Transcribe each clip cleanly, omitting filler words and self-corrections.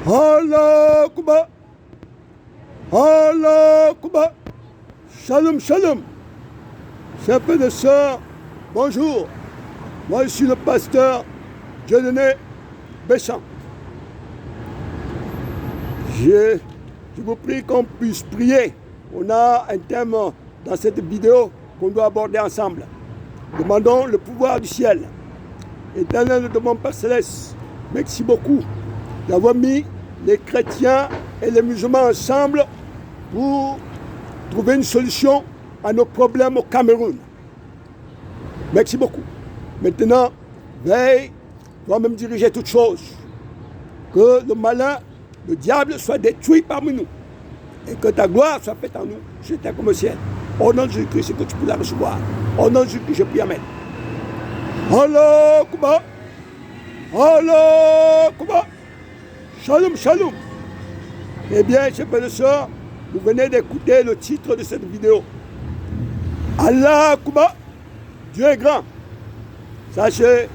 Allah Akbar. Allah Akbar. Shalom, shalom. Chers frères et sœurs, bonjour. Moi, je suis le pasteur Dieudonné Béchamp. Je vous prie qu'on puisse prier. On a un thème dans cette vidéo qu'on doit aborder ensemble. Demandons le pouvoir du ciel. Éternel de mon Père Céleste, merci beaucoup d'avoir mis les chrétiens et les musulmans ensemble pour trouver une solution à nos problèmes au Cameroun. Merci beaucoup. Maintenant, veille, toi-même diriger toutes choses. Que le malin, le diable soit détruit parmi nous. Et que ta gloire soit faite en nous, sur terre comme au ciel. Au nom de Jésus-Christ, c'est que tu peux la recevoir. Au nom de Jésus-Christ, je prie, amen. Allah Akbar. Allah Akbar. Shalom, shalom. Eh bien, chers frères et sœurs, vous venez d'écouter le titre de cette vidéo. Allah Akbar. Dieu est grand. Ça, c'est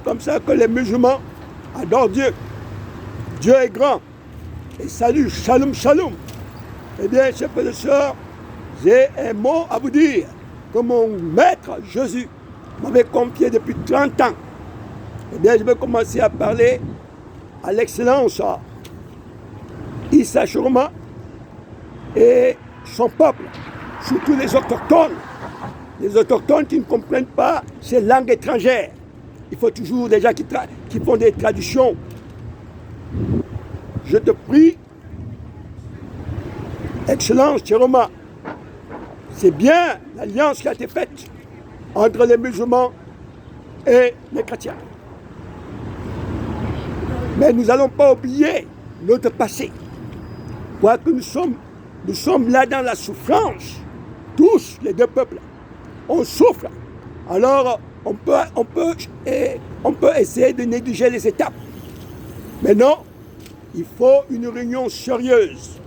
comme ça que les musulmans adorent Dieu. Dieu est grand. Et salut, shalom, shalom. Eh bien, chers frères et sœurs, j'ai un mot à vous dire que mon maître Jésus m'avait confié depuis 30 ans. Eh bien, je vais commencer à parler à l'excellence Issa Choroma et son peuple, surtout les autochtones. Les autochtones qui ne comprennent pas ces langues étrangères. Il faut toujours des gens qui font des traductions. Je te prie, Excellence Choroma, c'est bien l'alliance qui a été faite entre les musulmans et les chrétiens. Mais nous n'allons pas oublier notre passé. Quoique nous sommes là dans la souffrance, tous les deux peuples. On souffre. Alors on peut essayer de négliger les étapes. Mais non, il faut une réunion sérieuse.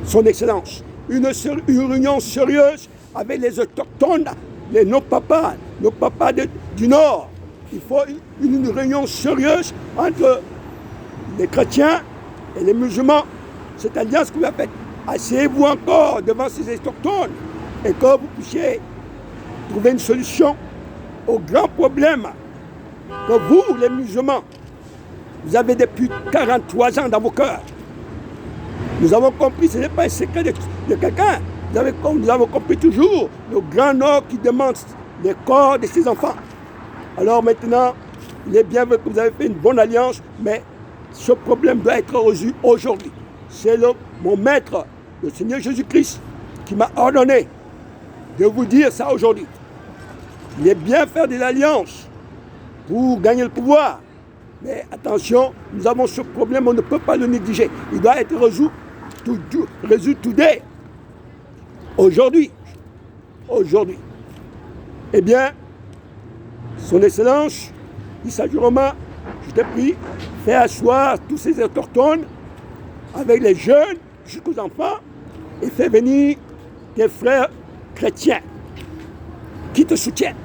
Son Excellence, une réunion sérieuse avec les autochtones, nos papas du Nord. Il faut une réunion sérieuse entre les chrétiens et les musulmans. Cette alliance que vous avez faite. Asseyez-vous encore devant ces autochtones et que vous puissiez trouver une solution aux grands problèmes que vous, les musulmans, vous avez depuis 43 ans dans vos cœurs. Nous avons compris, ce n'est pas un secret de quelqu'un. Nous avons compris toujours le grand Nord qui demande les corps de ses enfants. Alors maintenant, il est bien vrai que vous avez fait une bonne alliance, mais ce problème doit être résolu aujourd'hui. C'est mon maître, le Seigneur Jésus-Christ, qui m'a ordonné de vous dire ça aujourd'hui. Il est bien faire des alliances pour gagner le pouvoir. Mais attention, nous avons ce problème, on ne peut pas le négliger. Il doit être résolu today. Aujourd'hui. Eh bien, Son Excellence, Issa Choroma, je te prie, fais asseoir tous ces autochtones avec les jeunes jusqu'aux enfants et fais venir tes frères chrétiens qui te soutiennent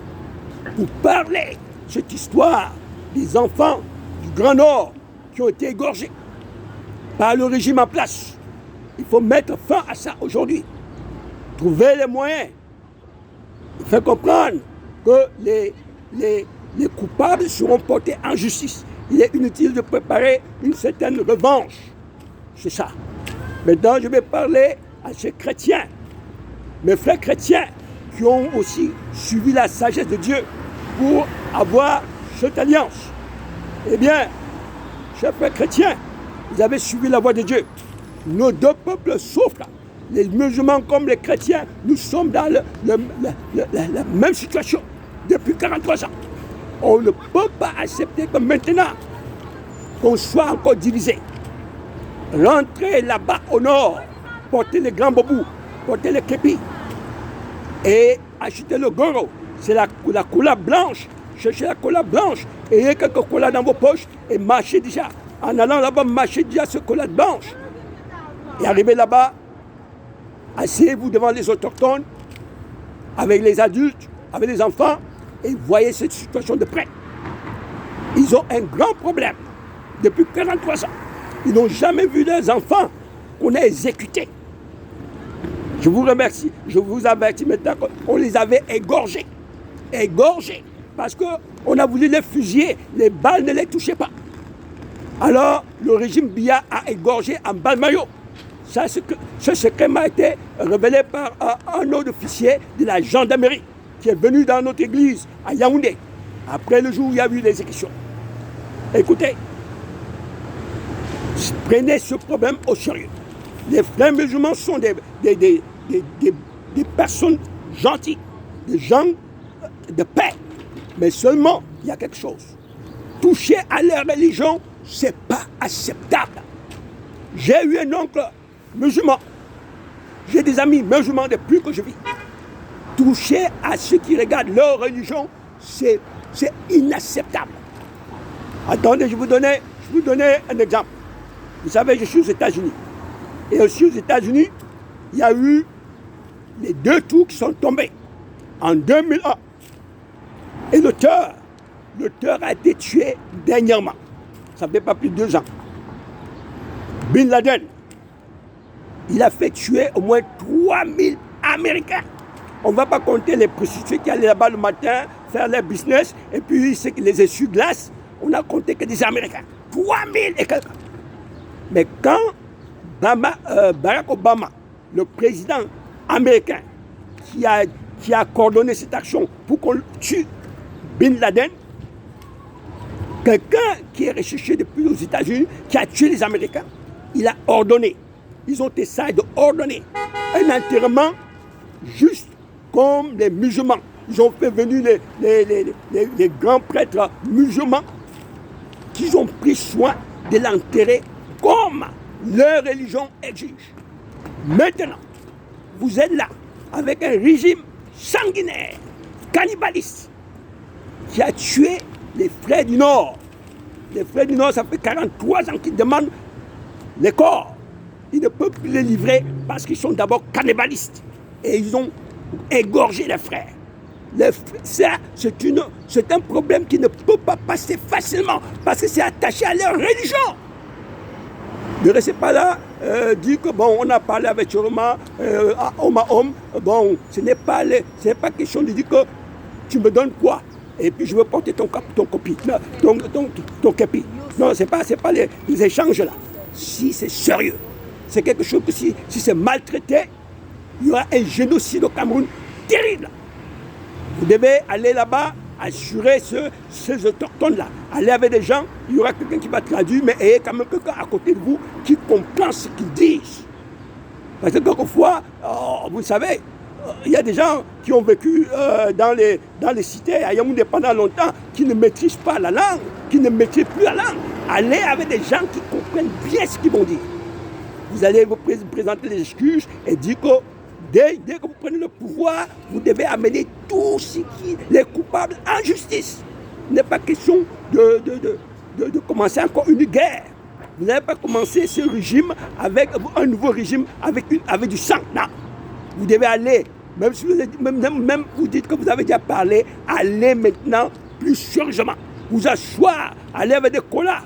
pour parler de cette histoire des enfants du Grand Nord qui ont été égorgés par le régime en place. Il faut mettre fin à ça aujourd'hui. Trouver les moyens. Faire comprendre que les coupables seront portés en justice. Il est inutile de préparer une certaine revanche. C'est ça. Maintenant, je vais parler à ces chrétiens, mes frères chrétiens, qui ont aussi suivi la sagesse de Dieu pour avoir cette alliance. Eh bien, chers frères chrétiens, vous avez suivi la voie de Dieu. Nos deux peuples souffrent. Les musulmans comme les chrétiens, nous sommes dans la même situation depuis 43 ans. On ne peut pas accepter que maintenant, qu'on soit encore divisé. Rentrez là-bas au nord, portez les grands bobous, portez les képis et achetez le goro. C'est la couleur blanche. Cherchez la couleur blanche, ayez quelques couleurs dans vos poches et marchez déjà. En allant là-bas, marchez déjà ce couleur blanche. Et arrivez là-bas, asseyez-vous devant les autochtones, avec les adultes, avec les enfants, et voyez cette situation de près. Ils ont un grand problème. depuis 43 ans. Ils n'ont jamais vu leurs enfants qu'on a exécutés. Je vous remercie, je vous avertis maintenant qu'on les avait égorgés. Égorgés. Parce qu'on a voulu les fusiller, les balles ne les touchaient pas. Alors, le régime Biya a égorgé en Balmayo. Ce secret m'a été révélé par un autre officier de la gendarmerie qui est venu dans notre église à Yaoundé, après le jour où il y a eu l'exécution. Écoutez, prenez ce problème au sérieux. Les frères musulmans sont des personnes gentilles, des gens de paix. Mais seulement, il y a quelque chose. Toucher à leur religion, ce n'est pas acceptable. J'ai eu un oncle musulman. J'ai des amis musulmans depuis que je vis. Toucher à ceux qui regardent leur religion, c'est inacceptable. Attendez, je vais vous donner un exemple. Vous savez, je suis aux États-Unis. Et aussi aux États-Unis, il y a eu les 2 tours qui sont tombés en 2001. Et l'auteur a été tué dernièrement. Ça ne fait pas plus de 2 ans. Bin Laden, il a fait tuer au moins 3000 Américains. On ne va pas compter les prostituées qui allaient là-bas le matin faire leur business et puis les essuie-glaces. On a compté que des Américains. 3000 et quelques. Mais quand Barack Obama, le président américain, qui a coordonné cette action pour qu'on tue Bin Laden, quelqu'un qui est recherché depuis aux États-Unis, qui a tué les Américains, il a ordonné, ils ont essayé d'ordonner un enterrement juste comme les musulmans. Ils ont fait venir les grands prêtres musulmans qui ont pris soin de l'enterrer comme leur religion exige. Maintenant, vous êtes là avec un régime sanguinaire, cannibaliste, qui a tué les frères du Nord. Les frères du Nord, ça fait 43 ans qu'ils demandent les corps. Ils ne peuvent plus les livrer parce qu'ils sont d'abord cannibalistes. Et ils ont égorgé les frères. Ça, c'est un problème qui ne peut pas passer facilement parce que c'est attaché à leur religion. Ne restez pas là, dire que bon, on a parlé avec Choroma, homme à homme. Bon, ce n'est pas question de dire que tu me donnes quoi et puis je veux porter ton copie, ton képi. Non, c'est pas les échanges là. Si c'est sérieux, c'est quelque chose que si c'est maltraité, il y aura un génocide au Cameroun terrible. Vous devez aller là-bas, assurer ces autochtones-là. Allez avec des gens, il y aura quelqu'un qui va traduire, mais ayez quand même quelqu'un à côté de vous qui comprend ce qu'ils disent. Parce que quelquefois, vous savez, il y a des gens qui ont vécu dans les cités à Yaoundé pendant longtemps, qui ne maîtrisent pas la langue, qui ne maîtrisent plus la langue. Allez avec des gens qui comprennent bien ce qu'ils vont dire. Vous allez vous présenter des excuses et dire que dès que vous prenez le pouvoir, vous devez amener tous les coupables en justice. Il n'est pas question de commencer encore une guerre. Vous n'allez pas commencer ce régime avec un nouveau régime avec du sang. Non. Vous devez aller, même si même vous dites que vous avez déjà parlé, allez maintenant plus sérieusement. Vous asseoir, allez avec des colas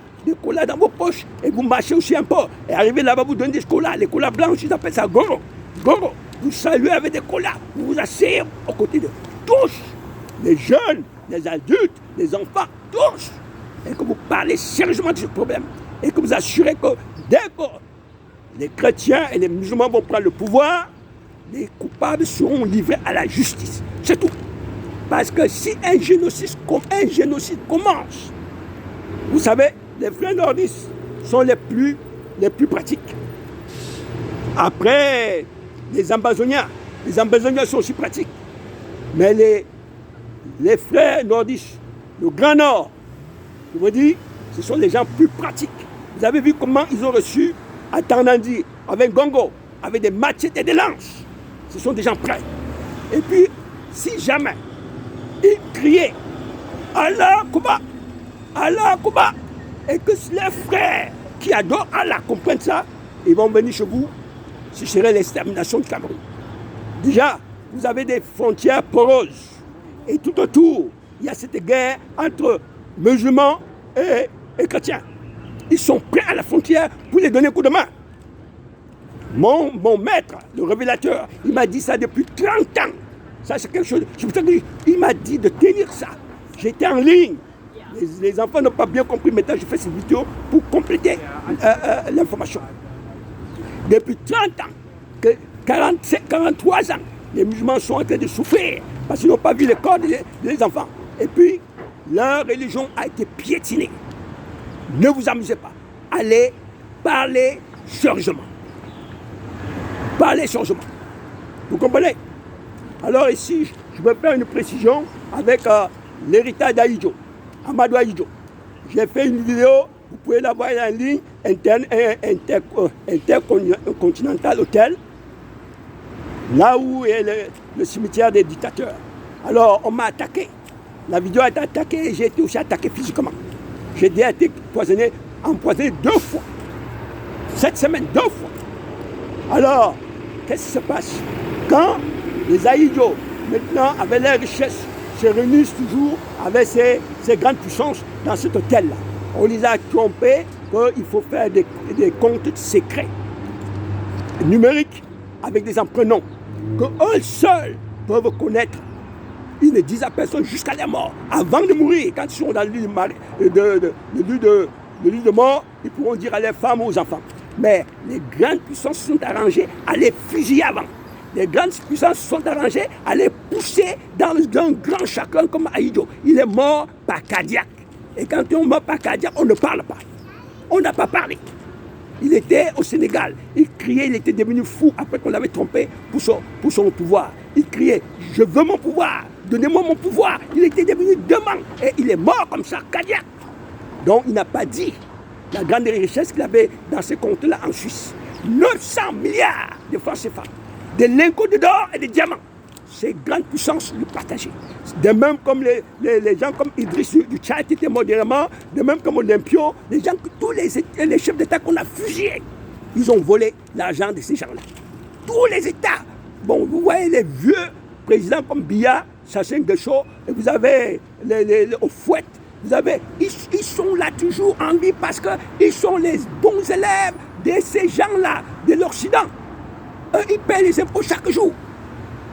dans vos poches et vous marchez aussi un peu. Et arrivez là-bas, vous donnez des colas. Les colas blancs, ils appellent ça goro. Goro. Vous saluez avec des colas. Vous vous asseyez aux côtés de tous. Les jeunes, les adultes, les enfants, tous. Et que vous parlez sérieusement de ce problème. Et que vous assurez que dès que les chrétiens et les musulmans vont prendre le pouvoir, les coupables seront livrés à la justice. C'est tout. Parce que si un génocide commence, vous savez, les frères nordistes sont les plus pratiques. Après, les Amazoniens sont aussi pratiques. Mais les frères nordistes, le Grand Nord, je vous dis, ce sont les gens plus pratiques. Vous avez vu comment ils ont reçu à Tarnandi, avec Gongo, avec des machettes et des lances. Ce sont des gens prêts. Et puis, si jamais ils criaient Allah Kuba, Allah Kuba, et que les frères qui adorent Allah comprennent ça, ils vont venir chez vous, ce serait l'extermination du Cameroun. Déjà, vous avez des frontières poreuses. Et tout autour, il y a cette guerre entre musulmans et chrétiens. Ils sont prêts à la frontière pour les donner un coup de main. Mon maître, le révélateur, il m'a dit ça depuis 30 ans. Ça, c'est quelque chose. C'est pour ça qu'il m'a dit de tenir ça. J'étais en ligne. Les enfants n'ont pas bien compris. Maintenant, je fais cette vidéo pour compléter l'information. Depuis 30 ans, 43 ans, les musulmans sont en train de souffrir parce qu'ils n'ont pas vu les corps des enfants. Et puis, leur religion a été piétinée. Ne vous amusez pas. Allez parler changement. Parler changement. Vous comprenez? Alors ici, je vais faire une précision avec l'héritage d'Ahidjo, Amadou Ahidjo. J'ai fait une vidéo, vous pouvez la voir en ligne, Intercontinental Hotel, là où est le cimetière des dictateurs. Alors, on m'a attaqué. La vidéo a été attaquée et j'ai été aussi attaqué physiquement. J'ai déjà été empoisonné 2 fois. Cette semaine, 2 fois. Alors, qu'est-ce qui se passe? Quand les Ahidjo, maintenant, avec leurs richesses, se réunissent toujours avec ces grandes puissances dans cet hôtel-là. On les a trompés qu'il faut faire des comptes secrets, numériques, avec des empruntons, qu'eux seuls peuvent connaître. Ils ne disent à personne jusqu'à la mort. Avant de mourir, quand ils sont dans le lit de mort, ils pourront dire à leurs femmes ou aux enfants. Mais les grandes puissances se sont arrangées à les fusiller avant. Les grandes puissances se sont arrangées à les pousser dans un grand chacun comme Ahidjo. Il est mort par cardiaque. Et quand on meurt par cardiaque, on ne parle pas. On n'a pas parlé. Il était au Sénégal. Il criait, il était devenu fou après qu'on l'avait trompé pour son pouvoir. Il criait, je veux mon pouvoir, donnez-moi mon pouvoir. Il était devenu dément et il est mort comme ça, cardiaque. Donc il n'a pas dit la grande richesse qu'il avait dans ces comptes-là en Suisse. 900 milliards de francs CFA, de lingots d'or et de diamants. Ces grandes puissances le partageaient. De même comme les gens comme Idriss du Tchad étaient modérément, de même comme Olympio, tous les chefs d'État qu'on a fusillés, ils ont volé l'argent de ces gens-là. Tous les États. Bon, vous voyez les vieux présidents comme Biya, Sassou Nguesso, et vous avez au fouet. Vous avez, ils sont là toujours en vie parce qu'ils sont les bons élèves de ces gens-là, de l'Occident. Eux, ils paient les impôts chaque jour.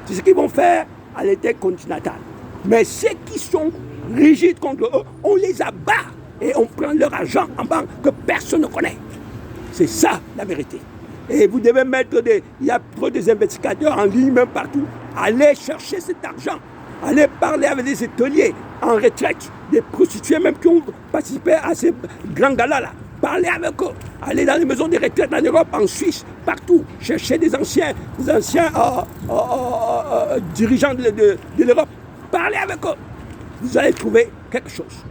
C'est ce qu'ils vont faire à l'intercontinental. Mais ceux qui sont rigides contre eux, on les abat et on prend leur argent en banque que personne ne connaît. C'est ça la vérité. Et vous devez mettre il y a trop des investigateurs en ligne, même partout. Allez chercher cet argent. Allez parler avec des hôteliers en retraite, des prostituées même qui ont participé à ces grands galas-là. Parlez avec eux. Allez dans les maisons de retraite en Europe, en Suisse, partout. Cherchez des anciens dirigeants de l'Europe. Parlez avec eux. Vous allez trouver quelque chose.